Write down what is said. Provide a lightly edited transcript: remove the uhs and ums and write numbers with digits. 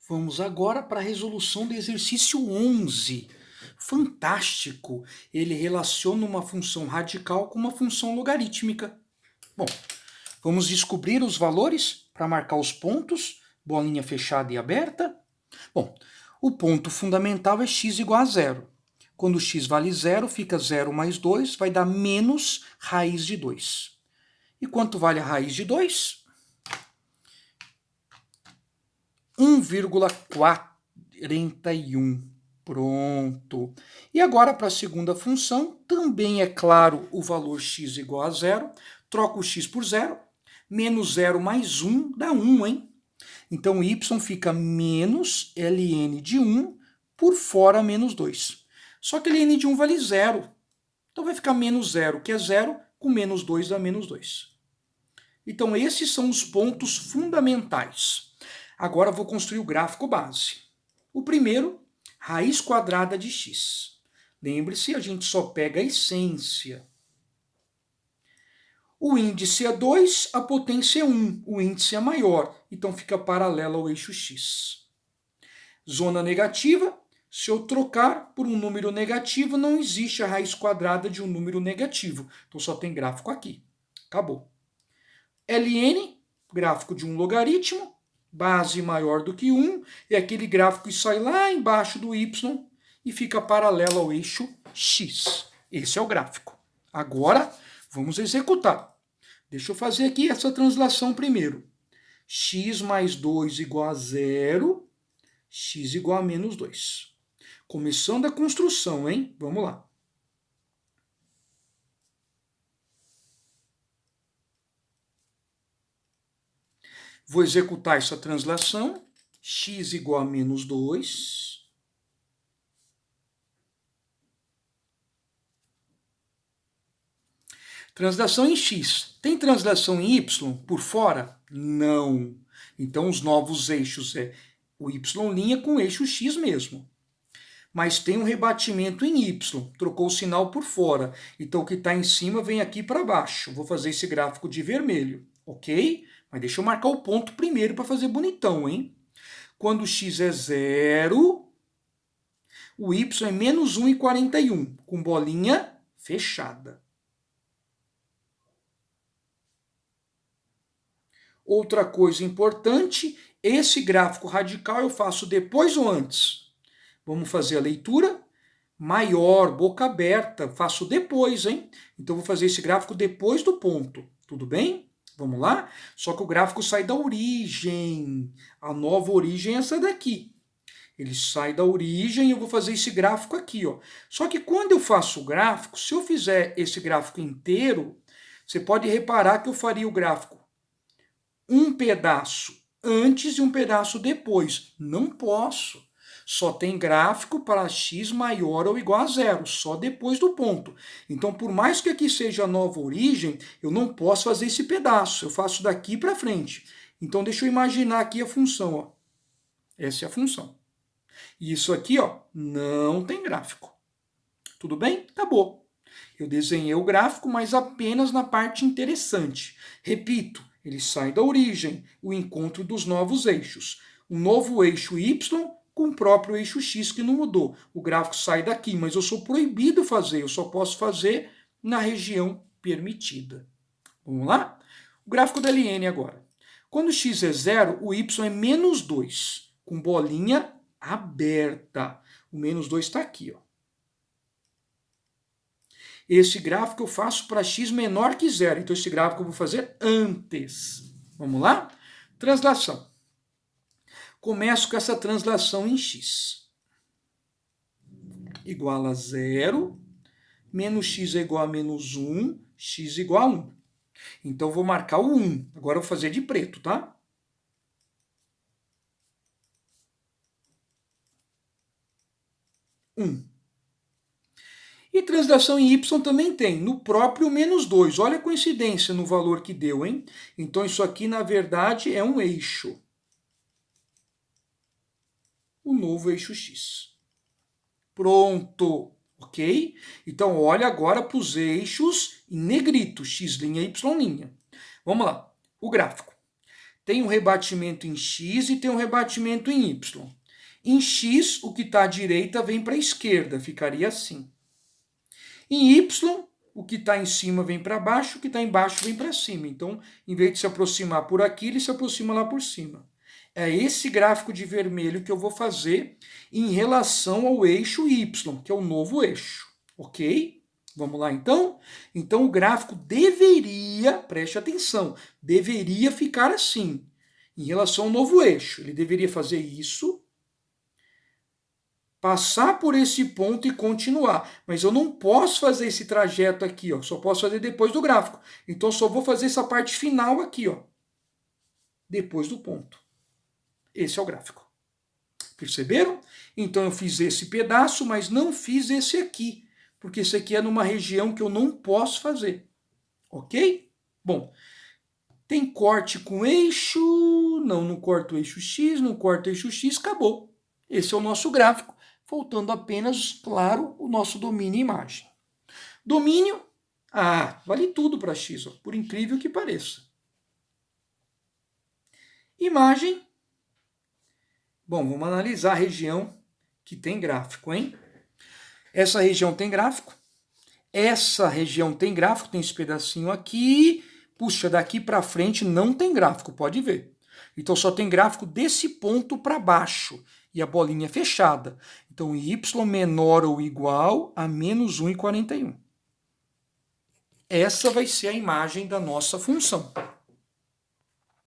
Vamos agora para a resolução do exercício 11. Fantástico! Ele relaciona uma função radical com uma função logarítmica. Bom, vamos descobrir os valores para marcar os pontos, bolinha fechada e aberta. Bom, o ponto fundamental é x igual a zero. Quando x vale zero, fica 0 mais 2, vai dar menos raiz de 2. E quanto vale a raiz de 2? 1,41. Pronto. E agora para a segunda função, também é claro o valor x igual a zero. Troca o x por zero. Menos 0 mais 1 dá 1, hein? Então, y fica menos ln de 1 por fora menos 2. Só que ln de 1 vale 0. Então, vai ficar menos 0, que é 0, com menos 2 dá menos 2. Então, esses são os pontos fundamentais. Agora, vou construir o gráfico base. O primeiro, raiz quadrada de x. Lembre-se, a gente só pega a essência. O índice é 2, a potência é 1. O índice é maior, então fica paralela ao eixo x. Zona negativa, se eu trocar por um número negativo, não existe a raiz quadrada de um número negativo. Então só tem gráfico aqui. Acabou. Ln, gráfico de um logaritmo, base maior do que 1, é aquele gráfico que sai lá embaixo do y e fica paralelo ao eixo x. Esse é o gráfico. Agora, vamos executar. Deixa eu fazer aqui essa translação primeiro. X mais 2 igual a 0, x igual a menos 2. Começando a construção, hein? Vamos lá. Vou executar essa translação. X igual a menos 2. Translação em x. Tem translação em y por fora? Não. Então, os novos eixos é o y' com o eixo x mesmo. Mas tem um rebatimento em y. Trocou o sinal por fora. Então, o que está em cima vem aqui para baixo. Vou fazer esse gráfico de vermelho. Ok? Mas deixa eu marcar o ponto primeiro para fazer bonitão, hein? Quando x é 0, o y é menos 1,41, com bolinha fechada. Outra coisa importante, esse gráfico radical eu faço depois ou antes? Vamos fazer a leitura? Maior, boca aberta, faço depois, hein? Então, vou fazer esse gráfico depois do ponto, tudo bem? Vamos lá? Só que o gráfico sai da origem. A nova origem é essa daqui. Ele sai da origem e eu vou fazer esse gráfico aqui, ó. Só que quando eu faço o gráfico, se eu fizer esse gráfico inteiro, você pode reparar que eu faria o gráfico um pedaço antes e um pedaço depois. Não posso. Só tem gráfico para x maior ou igual a zero, só depois do ponto. Então, por mais que aqui seja a nova origem, eu não posso fazer esse pedaço. Eu faço daqui para frente. Então, deixa eu imaginar aqui a função. Ó. Essa é a função. E isso aqui, ó, não tem gráfico. Tudo bem? Acabou. Eu desenhei o gráfico, mas apenas na parte interessante. Repito, ele sai da origem, o encontro dos novos eixos. O novo eixo y com o próprio eixo x que não mudou. O gráfico sai daqui, mas eu sou proibido fazer, eu só posso fazer na região permitida. Vamos lá? O gráfico da ln agora. Quando x é 0, o y é menos 2, com bolinha aberta. O menos 2 está aqui, ó. Esse gráfico eu faço para x menor que 0. Então, esse gráfico eu vou fazer antes. Vamos lá? Translação. Começo com essa translação em x. Igual a 0, menos x é igual a menos 1, x igual a 1. Então, eu vou marcar o 1. Agora, eu vou fazer de preto, tá? E translação em y também tem, no próprio menos 2. Olha a coincidência no valor que deu, hein? Então, isso aqui, na verdade, é um eixo. O novo eixo x. Pronto, ok? Então, olha agora para os 'eixos em negrito, x', y'. Vamos lá, o gráfico. tem um rebatimento em x e tem um rebatimento em y. Em x, o que está à direita vem para a esquerda, ficaria assim. Em y, o que está em cima vem para baixo, o que está embaixo vem para cima. Então, em vez de se aproximar por aqui, ele se aproxima lá por cima. É esse gráfico de vermelho que eu vou fazer em relação ao eixo y, que é o novo eixo, ok? Vamos lá então? Então o gráfico deveria, preste atenção, deveria ficar assim, em relação ao novo eixo. Ele deveria fazer isso, passar por esse ponto e continuar. Mas eu não posso fazer esse trajeto aqui, ó, só posso fazer depois do gráfico. Então só vou fazer essa parte final aqui, ó, depois do ponto. Esse é o gráfico. Perceberam? Então eu fiz esse pedaço, mas não fiz esse aqui, porque esse aqui é numa região que eu não posso fazer. Ok? Bom, tem corte com eixo, não corto o eixo X, não corto o eixo X, acabou. Esse é o nosso gráfico, faltando apenas, claro, o nosso domínio e imagem. Domínio, vale tudo para X, ó, por incrível que pareça. Imagem, bom, vamos analisar a região que tem gráfico, hein? Essa região tem gráfico, essa região tem gráfico, tem esse pedacinho aqui, puxa, daqui para frente não tem gráfico, pode ver. Então só tem gráfico desse ponto para baixo, e a bolinha é fechada. Então y menor ou igual a menos 1,41. Essa vai ser a imagem da nossa função.